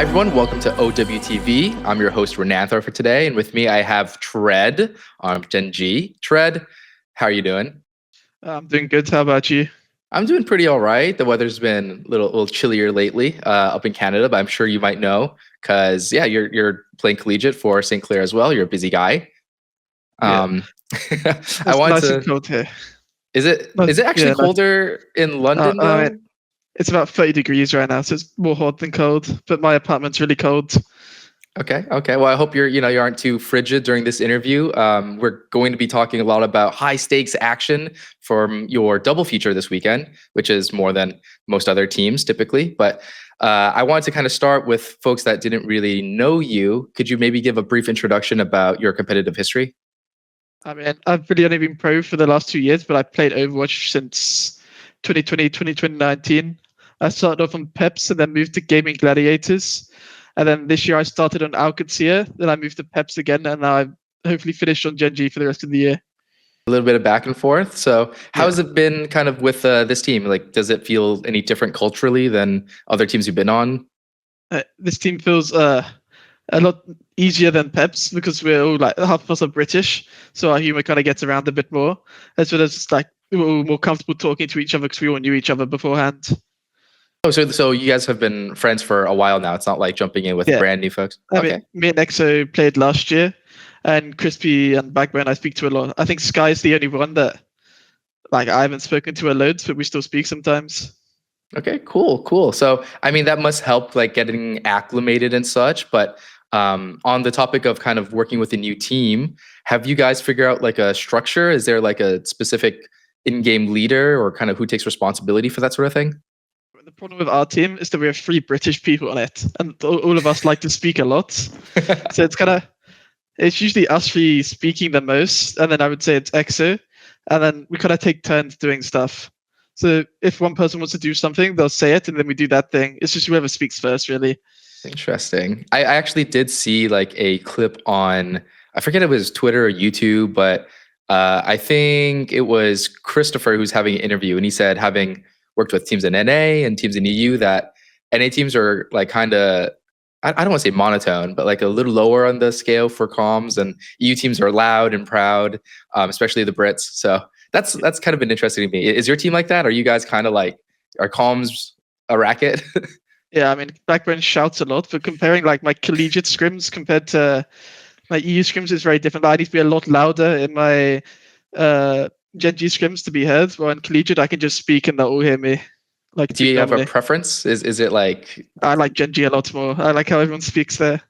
Hi everyone, welcome to OWTV. I'm your host Renanthor for today, and with me I have Tread on Gen.G. Tread, how are you doing? I'm doing good. How about you? I'm doing pretty all right. The weather's been a little chillier lately up in Canada, but I'm sure you might know because you're playing collegiate for St. Clair as well. You're a busy guy. Yeah, Um, I it's want nice and to. cold here. Is it Nice, is it actually yeah, nice. colder in London though? It's about 30 degrees right now, so it's more hot than cold. But my apartment's really cold. Okay. Well, I hope you aren't too frigid during this interview. We're going to be talking a lot about high stakes action from your double feature this weekend, which is more than most other teams typically. But I wanted to kind of start with folks that didn't really know you. Could you maybe give a brief introduction about your competitive history? I've really only been pro for the last 2 years, but I played Overwatch since 2020, 2019. I started off on Peps and then moved to Gaming Gladiators. And then this year I started on OWCS, then I moved to Peps again, and now I've hopefully finished on Gen.G for the rest of the year. A little bit of back and forth. So, how Yeah. has it been kind of with this team? Like, does it feel any different culturally than other teams you've been on? This team feels a lot easier than Peps because we're all like half of us are British, so our humor kind of gets around a bit more, as well as like we're all more comfortable talking to each other because we all knew each other beforehand. Oh, so you guys have been friends for a while now. It's not like jumping in with Yeah, brand new folks. Okay. me and EXO played last year, and Crispy and Backbone I speak to a lot. I think Sky's the only one that like I haven't spoken to a loads, but we still speak sometimes. Okay, cool. So, I mean, that must help like getting acclimated and such. But on the topic of kind of working with a new team, have you guys figured out like a structure? Is there like a specific in-game leader or kind of who takes responsibility for that sort of thing? The problem with our team is that we have 3 British people on it, and all of us like to speak a lot. So it's usually us three speaking the most, and then I would say it's EXO, and then we kind of take turns doing stuff. So if one person wants to do something, they'll say it, and then we do that thing. It's just whoever speaks first, really. Interesting. I actually did see like a clip on, I forget if it was Twitter or YouTube, but I think it was Christopher who's having an interview, and he said having worked with teams in NA and teams in EU that NA teams are like kind of, I don't want to say monotone, but like a little lower on the scale for comms, and EU teams are loud and proud, especially the Brits. So that's kind of been interesting to me. Is your team like that? Are you guys kind of like, are comms a racket? Yeah, Backbone shouts a lot, but comparing like my collegiate scrims compared to my EU scrims is very different. I need to be a lot louder in my Gen.G scrims to be heard. While in collegiate, I can just speak and they'll all hear me. Like, Do you have a preference? Is it like, I like Gen.G a lot more. I like how everyone speaks there.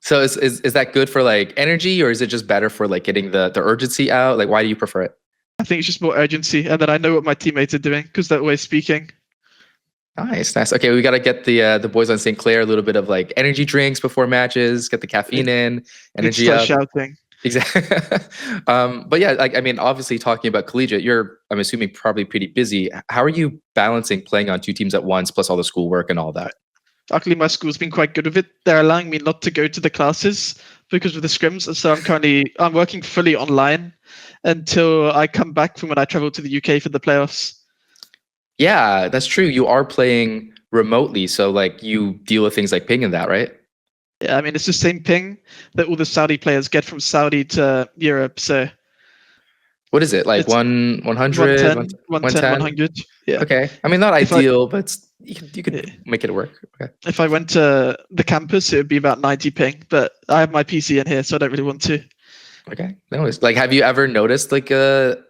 so is that good for like energy, or is it just better for like getting the urgency out? Like, why do you prefer it? I think it's just more urgency, and then I know what my teammates are doing because they're always speaking. Nice. Okay, we got to get the boys on St. Clair a little bit of like energy drinks before matches, get the caffeine in, energy up. Shouting. Exactly. But yeah, like I mean, obviously talking about collegiate, I'm assuming probably pretty busy. How are you balancing playing on 2 teams at once, plus all the schoolwork and all that? Luckily, my school's been quite good with it. They're allowing me not to go to the classes because of the scrims, so I'm working fully online until I come back from when I travel to the UK for the playoffs. Yeah, that's true. You are playing remotely, so like you deal with things like ping and that, right? Yeah, it's the same ping that all the Saudi players get from Saudi to Europe. So what is it like? it's 100, 110, 100. Yeah. Okay. I mean, not ideal, but you can yeah. make it work. Okay. If I went to the campus, it would be about 90 ping, but I have my PC in here, so I don't really want to. Okay. No worries. Like, have you ever noticed like the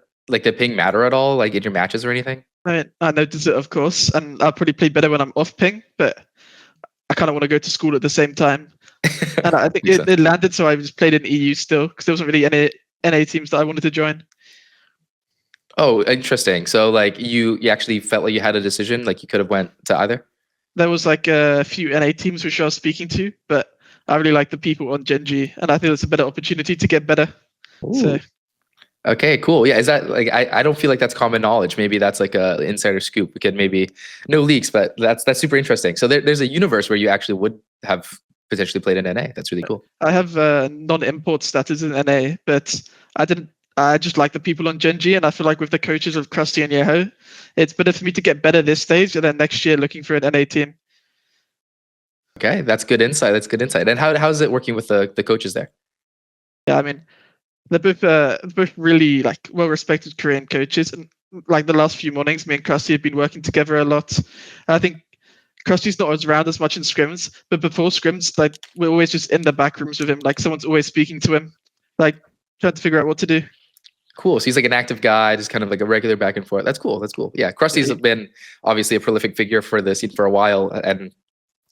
ping matter at all, like in your matches or anything? I notice it, of course, and I'll probably play better when I'm off ping, but I kind of want to go to school at the same time. And I think it landed, so I just played in EU still, because there wasn't really any NA teams that I wanted to join. Oh, interesting. So like you actually felt like you had a decision, like you could have went to either? There was like a few NA teams which I was speaking to, but I really like the people on Gen.G, and I think it's a better opportunity to get better. Ooh. So okay, cool. Yeah, is that like I don't feel like that's common knowledge. Maybe that's like a insider scoop. We could maybe no leaks, but that's super interesting. So there's a universe where you actually would have potentially played in NA. That's really cool. I have non-import status in NA, but I just like the people on Gen.G, and I feel like with the coaches of Crusty and Dae-hee, it's better for me to get better this stage, and then next year looking for an NA team. Okay, that's good insight. That's good insight. And how's it working with the coaches there? Yeah, I mean, they're both really like well-respected Korean coaches, and like the last few mornings, me and Crusty have been working together a lot. And I think Crusty's not around as much in scrims, but before scrims, like we're always just in the back rooms with him. Like someone's always speaking to him, like trying to figure out what to do. Cool. So he's like an active guy, just kind of like a regular back and forth. That's cool. That's cool. Yeah, Krusty's been obviously a prolific figure for the scene for a while, and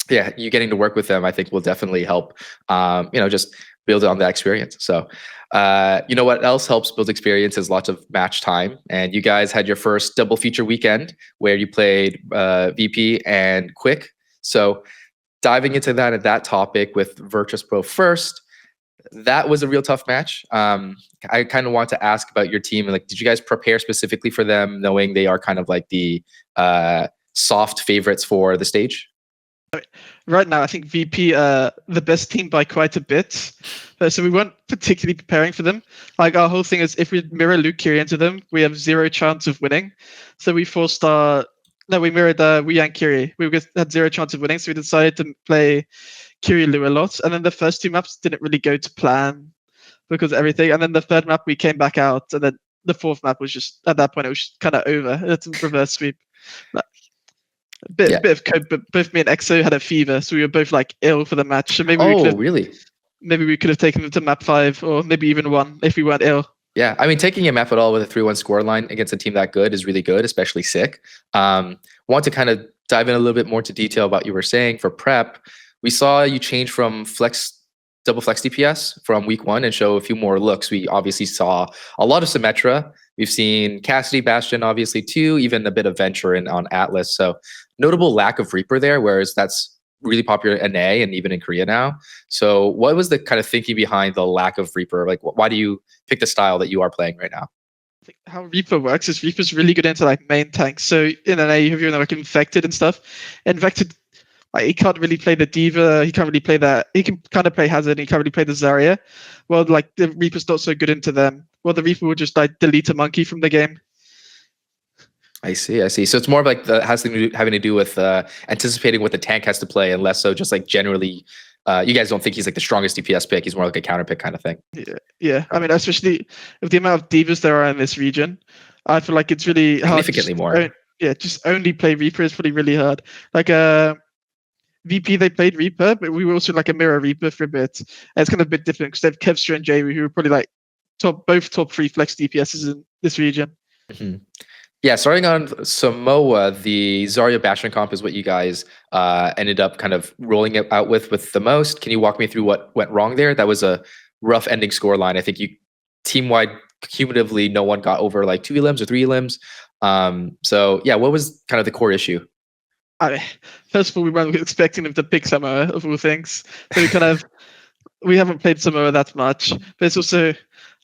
yeah, you getting to work with them, I think, will definitely help. Just build on that experience. So, what else helps build experience is lots of match time. And you guys had your first double feature weekend where you played VP and Quick. So, diving into that topic with Virtus.pro first, that was a real tough match. I kind of want to ask about your team. Like, did you guys prepare specifically for them, knowing they are kind of like the soft favorites for the stage? Right now, I think VP the best team by quite a bit. So we weren't particularly preparing for them. Like our whole thing is, if we mirror Luke Curie into them, we have zero chance of winning. So we we mirrored Wee and Curie. We had zero chance of winning, so we decided to play Curie Lu a lot. And then the first two maps didn't really go to plan because of everything. And then the third map, we came back out. And then the fourth map was just, at that point, it was kind of over. It's a reverse sweep. A bit of cope, but both me and EXO had a fever, so we were both like ill for the match. So maybe maybe we could have taken them to map 5 or maybe even 1 if we weren't ill. Yeah, I mean, taking a map at all with a 3-1 scoreline against a team that good is really good, especially sick. Want to kind of dive in a little bit more to detail about what you were saying for prep. We saw you change from double flex DPS from week 1 and show a few more looks. We obviously saw a lot of Symmetra. We've seen Cassidy, Bastion, obviously too, even a bit of Venture on Atlas. So notable lack of Reaper there, whereas that's really popular in NA and even in Korea now. So what was the kind of thinking behind the lack of Reaper? Like, why do you pick the style that you are playing right now? How Reaper works is Reaper's really good into like main tanks. So in NA, you have your like Infected and stuff. Infected, like, he can't really play the D.Va. He can't really play that. He can kind of play Hazard. He can't really play the Zarya. Well, like the Reaper's not so good into them. Well, the Reaper will just like delete a monkey from the game. I see. So it's more of like having to do with anticipating what the tank has to play, and less so just like generally. You guys don't think he's like the strongest DPS pick. He's more like a counter pick kind of thing. Yeah. I mean, especially with the amount of D.Vas there are in this region, I feel like it's really hard. Significantly more. Just only play Reaper is probably really hard. Like VP, they played Reaper, but we were also like a mirror Reaper for a bit. And it's kind of a bit different because they have Kevstra and Jay, who are probably like both top 3 flex DPSs in this region. Mm-hmm. Yeah, starting on Samoa, the Zarya Bastion comp is what you guys ended up kind of rolling it out with the most. Can you walk me through what went wrong there? That was a rough ending scoreline. I think you team-wide, cumulatively, no one got over like 2 elims or 3 elims. So yeah, what was kind of the core issue? I mean, first of all, we weren't expecting them to pick Samoa of all things. So we haven't played Samoa that much, but it's also,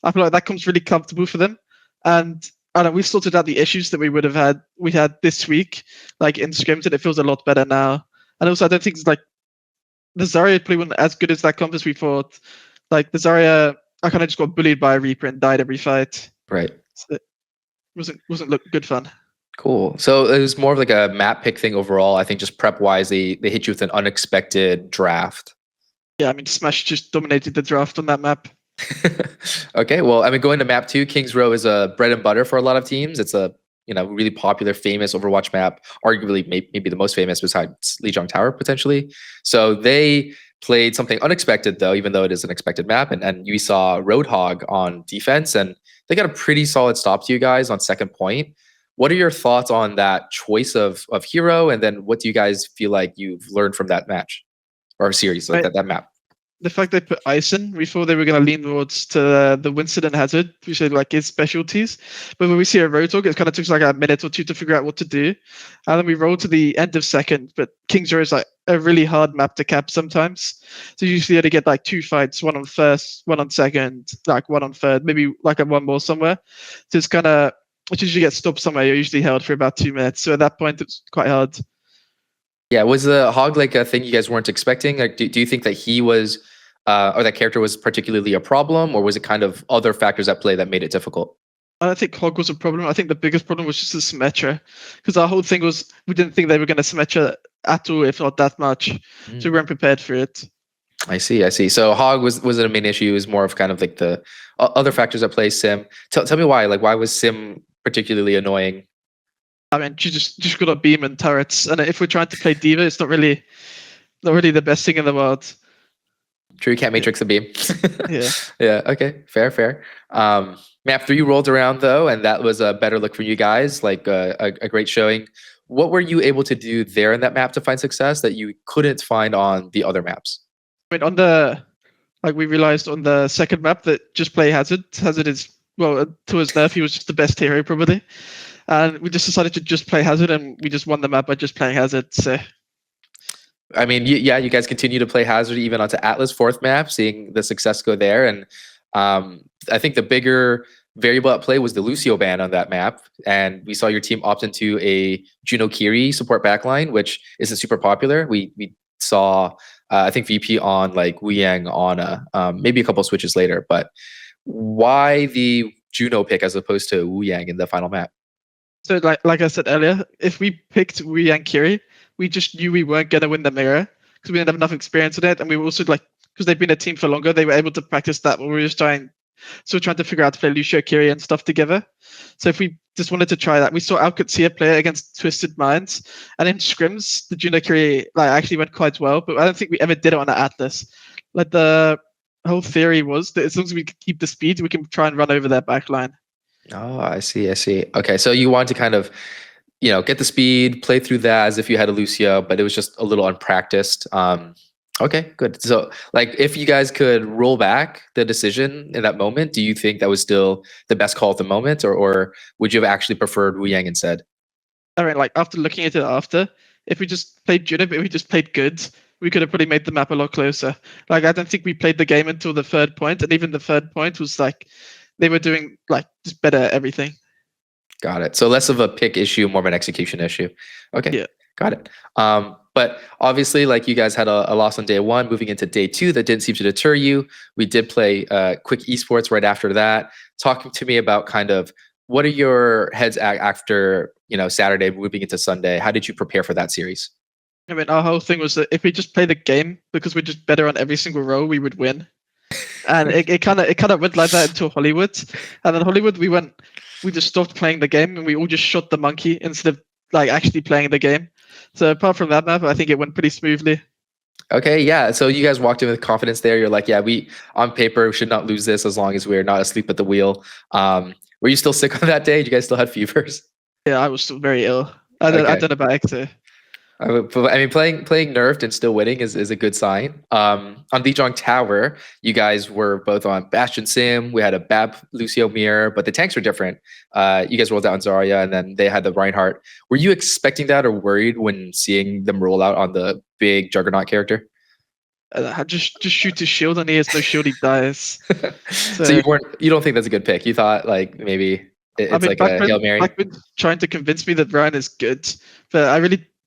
I feel like that comes really comfortable for them. And I don't know, we've sorted out the issues that we had this week, like in scrims, and it feels a lot better now. And also, I don't think it's like the Zarya probably wasn't as good as that comp as we thought. Like the Zarya, I kind of just got bullied by a Reaper and died every fight. Right. So it wasn't good fun. Cool. So it was more of like a map pick thing overall. I think just prep wise, they hit you with an unexpected draft. Yeah, I mean, Smash just dominated the draft on that map. Okay, well, I mean, going to map 2, Kings Row is a bread and butter for a lot of teams. It's a really popular, famous Overwatch map, arguably maybe the most famous besides Lijiang Tower potentially. So they played something unexpected though, even though it is an expected map, and you saw Roadhog on defense, and they got a pretty solid stop to you guys on second point. What are your thoughts on that choice of hero, and then what do you guys feel like you've learned from that match or series, like that map? The fact they put Ison, we thought they were going to lean towards to the Winston and Hazard, which are like his specialties. But when we see a Roadhog, it kind of took like a minute or 2 to figure out what to do. And then we roll to the end of second. But Kings Row is like a really hard map to cap sometimes. So you usually had to get like 2 fights, 1 on first, 1 on second, like 1 on third, maybe like a 1 more somewhere. So it's kind of, which usually gets stopped somewhere. You're usually held for about 2 minutes. So at that point, it's quite hard. Yeah, was the Hog like a thing you guys weren't expecting? Like, do you think that he was, or that character was particularly a problem, or was it kind of other factors at play that made it difficult? I don't think Hog was a problem. I think the biggest problem was just the Symmetra, because our whole thing was we didn't think they were going to Symmetra at all, if not that much. So we weren't prepared for it. I see. So Hog wasn't a main issue. It was more of kind of like the other factors at play. Sim. Tell me why. Like, why was Sim particularly annoying? I mean, you just got a beam and turrets, and if we're trying to play D.Va, it's not really the best thing in the world. True, you can't matrix a beam. Yeah. Yeah. Okay. Fair. Map 3 rolled around though, and that was a better look for you guys. Like a great showing. What were you able to do there in that map to find success that you couldn't find on the other maps? I mean, we realized on the second map that just play Hazard. Hazard is, well, to his nerf, he was just the best hero probably. And we just decided to just play Hazard, and we just won the map by just playing Hazard. So, I mean, you guys continue to play Hazard even onto Atlas 4th map, seeing the success go there. And I think the bigger variable at play was the Lucio ban on that map. And we saw your team opt into a Juno Kiri support backline, which isn't super popular. We saw, I think, VP on like Wu Yang on maybe a couple of switches later. But why the Juno pick as opposed to Wu Yang in the final map? So like I said earlier, if we picked Wu Yang Kiri, we just knew we weren't going to win the mirror because we didn't have enough experience with it. And we were also because they've been a team for longer, they were able to practice that. But we were just trying to figure out to play Lucio, Kiri and stuff together. So if we just wanted to try that, we saw OWCS play against Twisted Minds. And in scrims, the Juno Kiri actually went quite well. But I don't think we ever did it on the Atlas. Like the whole theory was that as long as we keep the speed, we can try and run over their backline. Oh, I see. Okay, so you want to kind of, get the speed, play through that as if you had a Lucio, but it was just a little unpracticed. Okay, good. So, like, if you guys could roll back the decision in that moment, do you think that was still the best call at the moment, or would you have actually preferred Wu Yang instead? I mean, after looking at it if we just played Juno, but we just played good, we could have probably made the map a lot closer. I don't think we played the game until the third point, and even the third point was they were doing just better at everything. Got it. So less of a pick issue, more of an execution issue. Okay. Yeah. Got it. But obviously, you guys had a loss on day 1, moving into day 2, that didn't seem to deter you. We did play Quick Esports right after that. Talking to me about kind of what are your heads at after Saturday moving into Sunday? How did you prepare for that series? I mean, our whole thing was that if we just play the game because we're just better on every single role, we would win. And it kind of went like that until Hollywood. And then Hollywood, we just stopped playing the game and we all just shot the monkey instead of actually playing the game. So apart from that map, I think it went pretty smoothly. Okay, yeah. So you guys walked in with confidence there. You're like, yeah, we on paper should not lose this as long as we're not asleep at the wheel. Were you still sick on that day? Did you guys still have fevers? Yeah, I was still very ill. I don't know about Exo. I mean, playing nerfed and still winning is a good sign. On Lijiang Tower, you guys were both on Bastion Sim. We had a Bab Lucio mirror, but the tanks were different. You guys rolled out on Zarya, and then they had the Reinhardt. Were you expecting that or worried when seeing them roll out on the big Juggernaut character? Just shoot his shield, and he has no shield. He dies. So you don't think that's a good pick? You thought maybe it's like a Hail Mary? Blackman trying to convince me that Ryan is good, but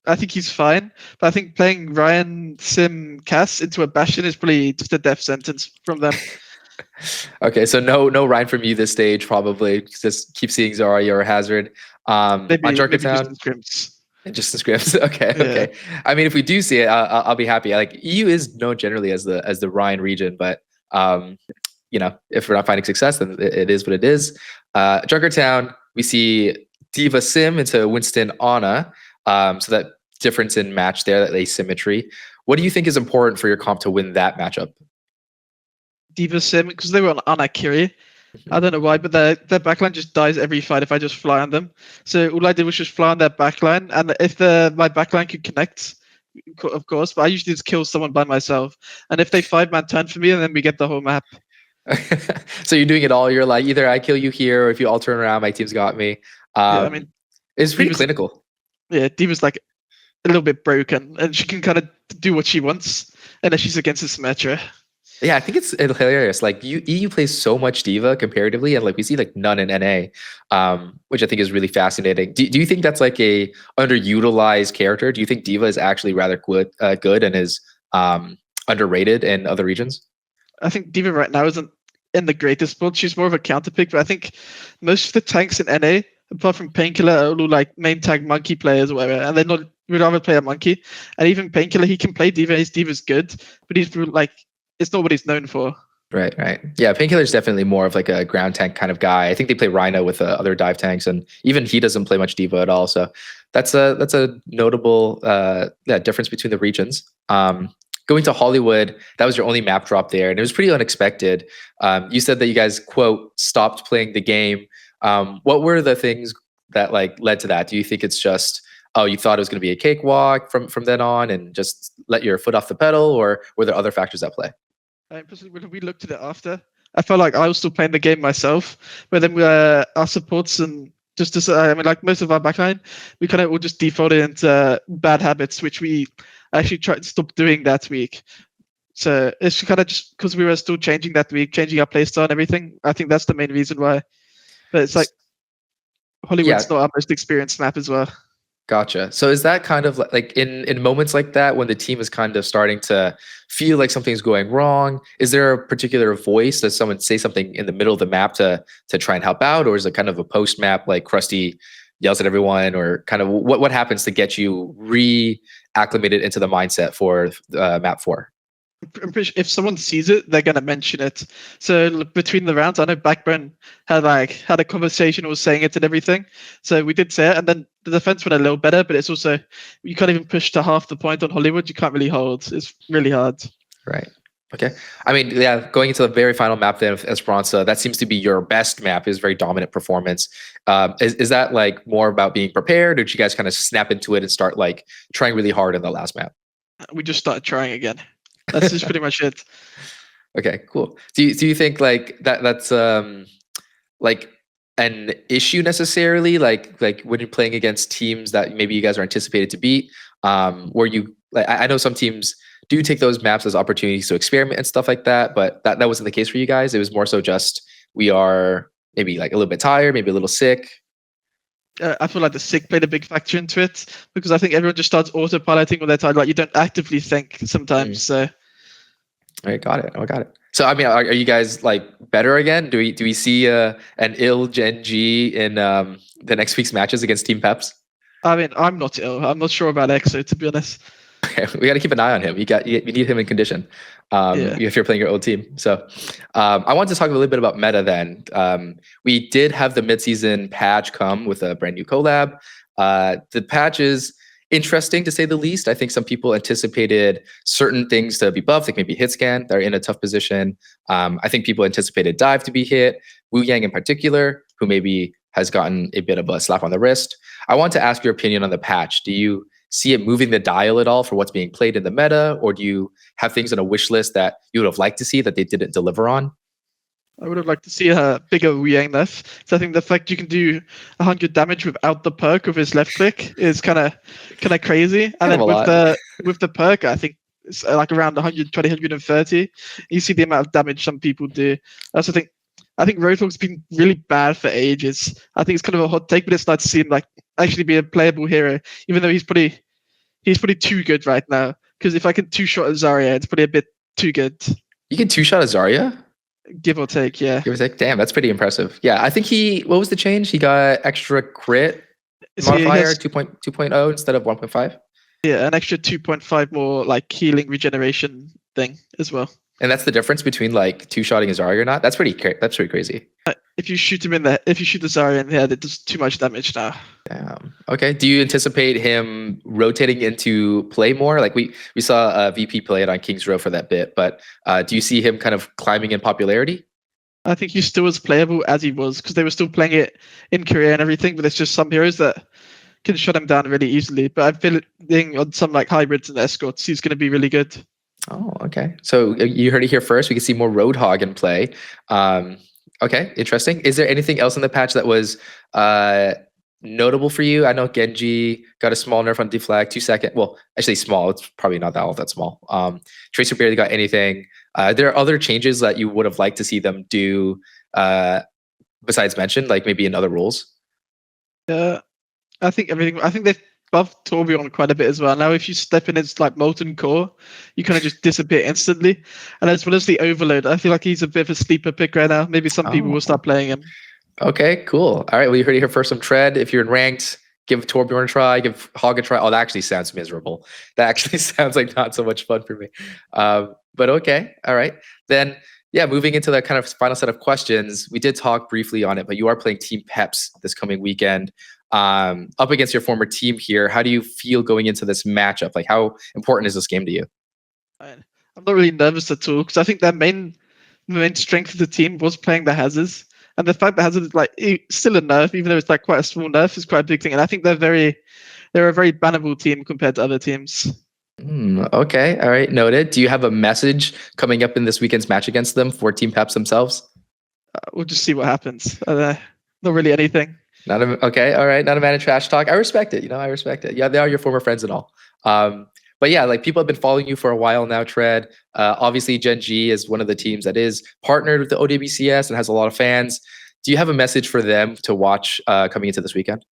I think he's fine, but I think playing Ryan, Sim, Cass into a Bastion is probably just a death sentence from them. Okay, so no Ryan from you this stage, probably. Just keep seeing Zarya or Hazard. Maybe on Jarkatown, just in scrims. Just in scrims. Okay. I mean, if we do see it, I'll be happy. EU is known generally as the Ryan region, but if we're not finding success, then it is what it is. Jarkatown, we see D.Va Sim into Winston Ana. So that difference in match there, that asymmetry. What do you think is important for your comp to win that matchup? D.Va Sim, because they were on Ana Kiri. I don't know why, but their backline just dies every fight if I just fly on them. So all I did was just fly on their backline, and if my backline could connect, of course, but I usually just kill someone by myself. And if they 5-man turn for me, and then we get the whole map. So you're doing it all. You're like, either I kill you here, or if you all turn around, my team's got me. I mean, it's pretty clinical. Yeah, D.Va's a little bit broken, and she can kind of do what she wants, unless she's against a Symmetra. Yeah, I think it's hilarious. EU plays so much D.Va comparatively, and we see none in NA, which I think is really fascinating. Do you think that's a underutilized character? Do you think D.Va is actually rather good and is underrated in other regions? I think D.Va right now isn't in the greatest spot. She's more of a counter pick, but I think most of the tanks in NA apart from Painkiller, are all like main tag monkey players or whatever, and they're not. We'd rather play a monkey. And even Painkiller, he can play D.Va. His D.Va's good, but he's like, it's not what he's known for. Right. Yeah, Painkiller's definitely more of like a ground tank kind of guy. I think they play Rhino with other dive tanks, and even he doesn't play much D.Va at all. So that's a notable difference between the regions. Going to Hollywood, that was your only map drop there, and it was pretty unexpected. You said that you guys, quote, stopped playing the game. What were the things that like led to that? Do you think it's just, oh, you thought it was going to be a cakewalk from then on and just let your foot off the pedal, or were there other factors at play? Personally, when we looked at it after, I felt like I was still playing the game myself, but then our supports and like most of our backline, we kind of all just defaulted into bad habits, which we actually tried to stop doing that week. So it's kind of just because we were still changing that week, changing our playstyle and everything. I think that's the main reason why. But it's like Hollywood's not our most experienced map as well. Gotcha. So is that kind of like in moments like that when the team is kind of starting to feel like something's going wrong, is there a particular voice? Does someone say something in the middle of the map to try and help out? Or is it kind of a post map like Crusty yells at everyone, or kind of what happens to get you reacclimated into the mindset for map 4? I'm pretty sure if someone sees it, they're gonna mention it. So between the rounds, I know Backbone had a conversation, was saying it and everything. So we did say it, and then the defense went a little better. But it's also, you can't even push to half the point on Hollywood. You can't really hold. It's really hard. Right. Okay. I mean, yeah, going into the very final map then of Esperanza, that seems to be your best map. Is very dominant performance. Is that like more about being prepared, or did you guys kind of snap into it and start like trying really hard in the last map? We just started trying again. That's just pretty much it. Okay, cool. Do you think like that's like an issue necessarily? Like when you're playing against teams that maybe you guys are anticipated to beat, where you like I know some teams do take those maps as opportunities to experiment and stuff like that, but that wasn't the case for you guys. It was more so just we are maybe like a little bit tired, maybe a little sick. I feel like the sick played a big factor into it, because I think everyone just starts autopiloting when they're tired. Like you don't actively think sometimes. So. I got it. So I mean, are you guys like better again? Do we see an ill Gen.G in the next week's matches against Team Peps? I mean, I'm not ill. I'm not sure about EXO, to be honest. Okay, we got to keep an eye on him. You need him in condition. If you're playing your old team. So I want to talk a little bit about meta then. We did have the midseason patch come with a brand new collab. The patch is interesting to say the least. I think some people anticipated certain things to be buffed, like maybe hit scan. They're in a tough position. I think people anticipated dive to be hit. Wu Yang in particular, who maybe has gotten a bit of a slap on the wrist. I want to ask your opinion on the patch. Do you see it moving the dial at all for what's being played in the meta, or do you have things on a wish list that you would have liked to see that they didn't deliver on? I would have liked to see a bigger Wu Yang nerf. So I think the fact you can do 100 damage without the perk of his left click is kind of crazy. And then with the perk, I think it's like around 120, 130. You see the amount of damage some people do. I also think Roadhog's been really bad for ages. I think it's kind of a hot take, but it's nice to see him like actually be a playable hero, even though he's pretty too good right now. Because if I can two-shot a Zarya, it's probably a bit too good. You can two-shot a Zarya? Give or take, yeah. Give or take? Damn, that's pretty impressive. Yeah, I think what was the change? He got extra crit modifier, 2.0 instead of 1.5? Yeah, an extra 2.5 more like healing regeneration thing as well. And that's the difference between like two-shotting a Zarya or not? That's pretty crazy. If you shoot the Zarya in the head, it does too much damage now. Damn. Okay. Do you anticipate him rotating into play more? Like we saw VP play it on King's Row for that bit, but do you see him kind of climbing in popularity? I think he's still as playable as he was, because they were still playing it in Korea and everything, but there's just some heroes that can shut him down really easily. But I feel on some like hybrids and escorts, he's going to be really good. Oh, okay. So you heard it here first. We can see more Roadhog in play. Okay, interesting. Is there anything else in the patch that was notable for you? I know Gen.G got a small nerf on deflag, 2 second. Well, actually small. It's probably not all that small. Tracer barely got anything. There are other changes that you would have liked to see them do besides mention, like maybe in other rules? I think everything. I think they've buffed Torbjorn quite a bit as well. Now, if you step in his like Molten Core, you kind of just disappear instantly. And as well as the Overload, I feel like he's a bit of a sleeper pick right now. Maybe some people will start playing him. Okay, cool. All right. Well, you heard it here first from Tread. If you're in ranked, give Torbjorn a try, give Hog a try. Oh, that actually sounds miserable. That actually sounds like not so much fun for me. But okay. All right. Then, yeah, moving into that kind of final set of questions, we did talk briefly on it, but you are playing Team Peps this coming weekend up against your former team here. How do you feel going into this matchup? Like, how important is this game to you? I'm not really nervous at all because I think their main strength of the team was playing the hazards, and the fact that hazard is like still a nerf, even though it's like quite a small nerf, is quite a big thing. And I think they're a very bannable team compared to other teams. Okay, all right, noted. Do you have a message coming up in this weekend's match against them for Team Peps themselves? We'll just see what happens. Not really anything. Okay, all right. Not a man of trash talk. I respect it. I respect it. Yeah, they are your former friends and all. But yeah, like people have been following you for a while now, Tread. Obviously, Gen.G is one of the teams that is partnered with the OWCS and has a lot of fans. Do you have a message for them to watch coming into this weekend?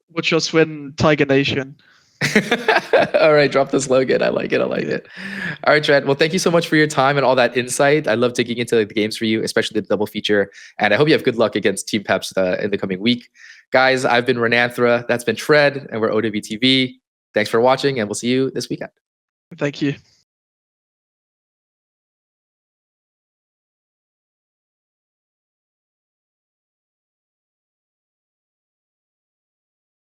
Watch us win Tiger Nation. All right, drop the slogan. I like it. I like it. All right, Tread. Well, thank you so much for your time and all that insight. I love digging into the games for you, especially the double feature. And I hope you have good luck against Team Peps in the coming week. Guys, I've been Renanthra. That's been Tread, and we're OWTV. Thanks for watching, and we'll see you this weekend. Thank you.